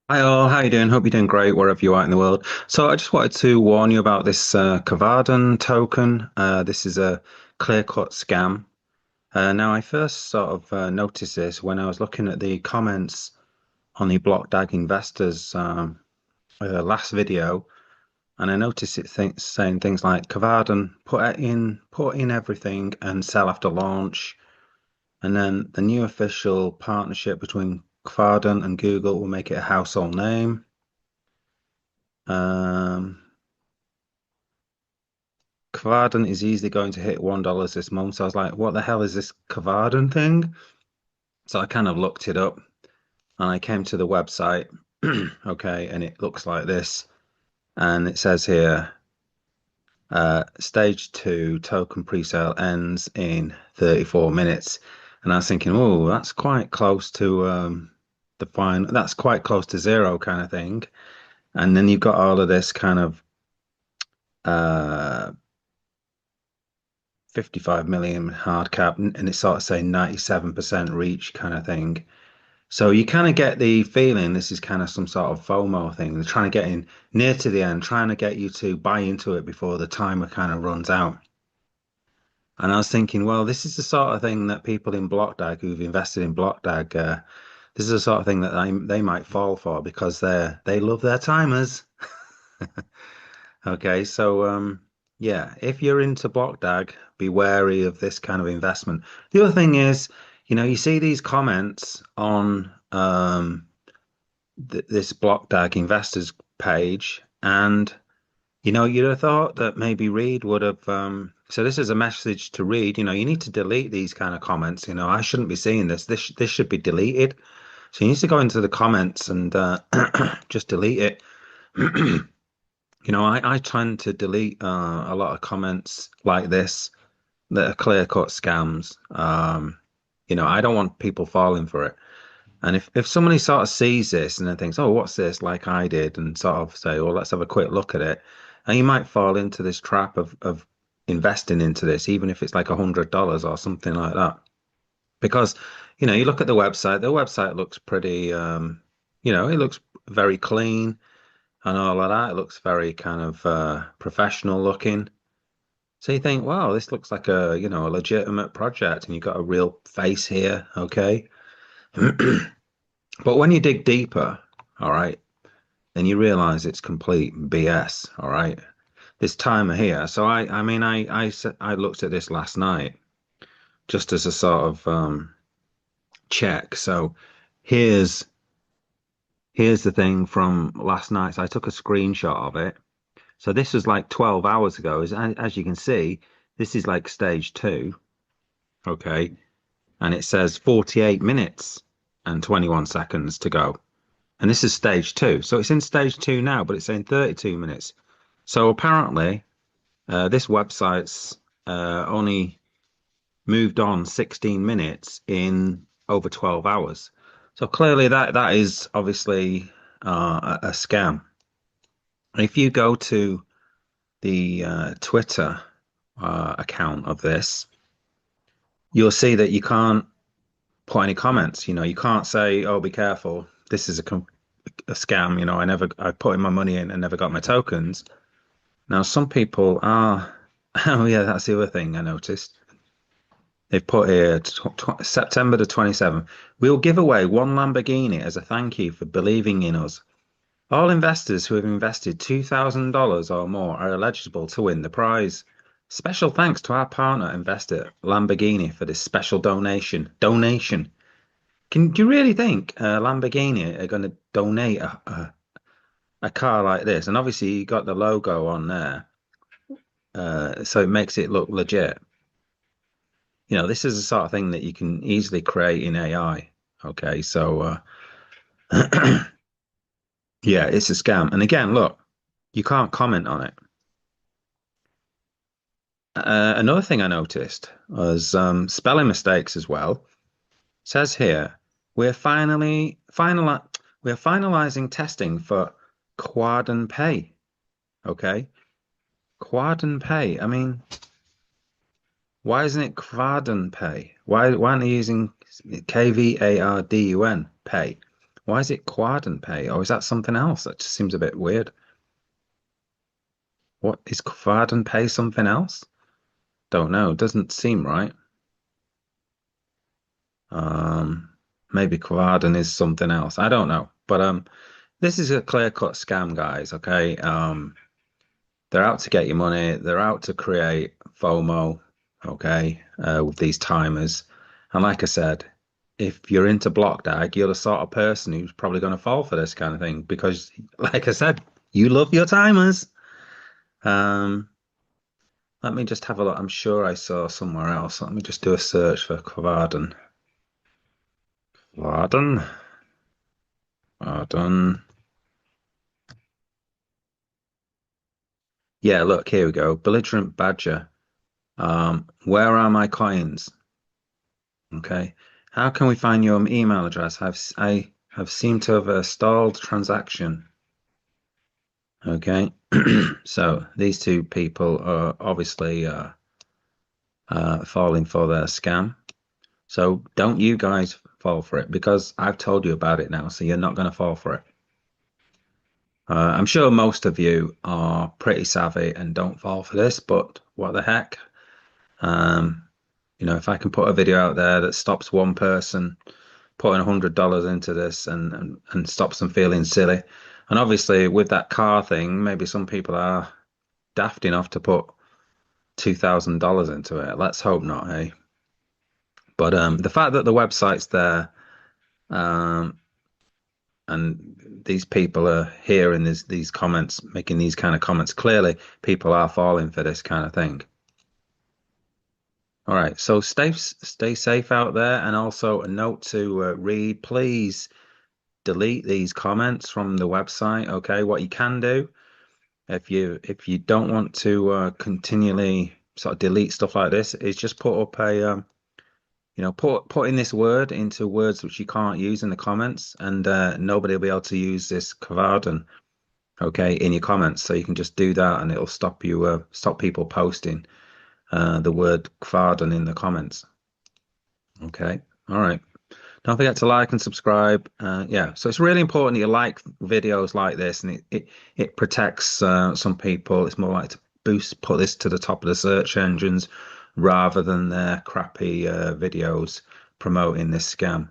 Hi all, how you doing? Hope you're doing great wherever you are in the world. So I just wanted to warn you about this Kuarden token. This is a clear-cut scam. Now I first sort of noticed this when I was looking at the comments on the Blockdag Investors last video, and I noticed it saying things like Kuarden put in everything and sell after launch, and then the new official partnership between Kuarden and Google will make it a household name. Um, Kuarden is easily going to hit $1 this month. So I was like, what the hell is this Kuarden thing? So I kind of looked it up and I came to the website. Okay, and it looks like this. And it says here, stage two token presale ends in 34 minutes. And I was thinking, oh, that's quite close to the fine. That's quite close to zero kind of thing. And then you've got all of this kind of uh 55 million hard cap, and it's sort of saying 97% reach kind of thing. So you kind of get the feeling this is kind of some sort of FOMO thing. They're trying to get in near to the end, trying to get you to buy into it before the timer kind of runs out. And I was thinking, well, this is the sort of thing that people in Blockdag who've invested in Blockdag, this is the sort of thing that they might fall for because they love their timers. Okay, so yeah, if you're into Blockdag, be wary of this kind of investment. The other thing is, you see these comments on th this Blockdag investors page, and you'd have thought that maybe Reed would have. So this is a message to Reed. You need to delete these kind of comments. I shouldn't be seeing this. This should be deleted. So you need to go into the comments and just delete it. I tend to delete a lot of comments like this that are clear-cut scams. I don't want people falling for it. And if somebody sort of sees this and then thinks, oh, what's this, like I did, and sort of say, well, let's have a quick look at it, and you might fall into this trap of investing into this, even if it's like $100 or something like that. Because, you look at the website looks pretty, it looks very clean and all of that. It looks very kind of professional looking. So you think, wow, this looks like a legitimate project, and you've got a real face here, okay? But when you dig deeper, all right, then you realize it's complete BS, all right? This timer here. So I looked at this last night just as a sort of check. So here's here's the thing from last night. So I took a screenshot of it. So this was like 12 hours ago. As you can see, this is like stage two, okay? And it says 48 minutes and 21 seconds to go. And this is stage two. So it's in stage two now, but it's saying 32 minutes. So apparently, this website's only moved on 16 minutes in over 12 hours. So clearly that is obviously a scam. If you go to the Twitter account of this, you'll see that you can't put any comments. You can't say, "Oh, be careful. This is a scam." I put in my money in and never got my tokens. Now, some people are. Oh, yeah, that's the other thing I noticed. They've put here September the 27th. We'll give away one Lamborghini as a thank you for believing in us. All investors who have invested $2,000 or more are eligible to win the prize. Special thanks to our partner investor Lamborghini for this special donation. Donation. Do you really think Lamborghini are going to donate a car like this? And obviously, you got the logo on there, so it makes it look legit. This is the sort of thing that you can easily create in AI. Okay, so yeah, it's a scam. And again, look, you can't comment on it. Another thing I noticed was spelling mistakes as well. It says here, we're we're finalizing testing for Kuarden Pay. Okay, Kuarden Pay. I mean, why isn't it Kuarden Pay? Why aren't they using Kvardun Pay? Why is it Kuarden Pay? Or is that something else? That just seems a bit weird. What is Kuarden Pay something else? Don't know. Doesn't seem right. Um, Maybe Kuarden is something else. I don't know. But this is a clear-cut scam, guys. Okay. They're out to get your money. They're out to create FOMO. Okay, with these timers. And like I said, if you're into block dag, you're the sort of person who's probably going to fall for this kind of thing because, like I said, you love your timers. Um, Let me just have a look. I'm sure I saw somewhere else. Let me just do a search for Kuarden. Kuarden. Kuarden. Yeah, look, here we go. Belligerent Badger. Where are my coins? Okay. How can we find your email address? I have seemed to have a stalled transaction. Okay. So these two people are obviously falling for their scam. So don't you guys fall for it because I've told you about it now, so you're not going to fall for it. I'm sure most of you are pretty savvy and don't fall for this, but what the heck? Um, if I can put a video out there that stops one person putting $100 into this and stops them feeling silly, and obviously with that car thing, maybe some people are daft enough to put $2,000 into it. Let's hope not, hey. But the fact that the website's there, um, and these people are here in these comments, making these kind of comments, clearly people are falling for this kind of thing. All right, so stay safe out there, and also a note to read. Please delete these comments from the website. Okay, what you can do if you don't want to continually sort of delete stuff like this is just put up a put in this word into words which you can't use in the comments, and nobody will be able to use this Kuarden, okay, in your comments. So you can just do that, and it'll stop people posting the word Kuarden in the comments. Okay, all right. Don't forget to like and subscribe. Yeah, so it's really important you like videos like this, and it protects some people. It's more likely to put this to the top of the search engines rather than their crappy videos promoting this scam.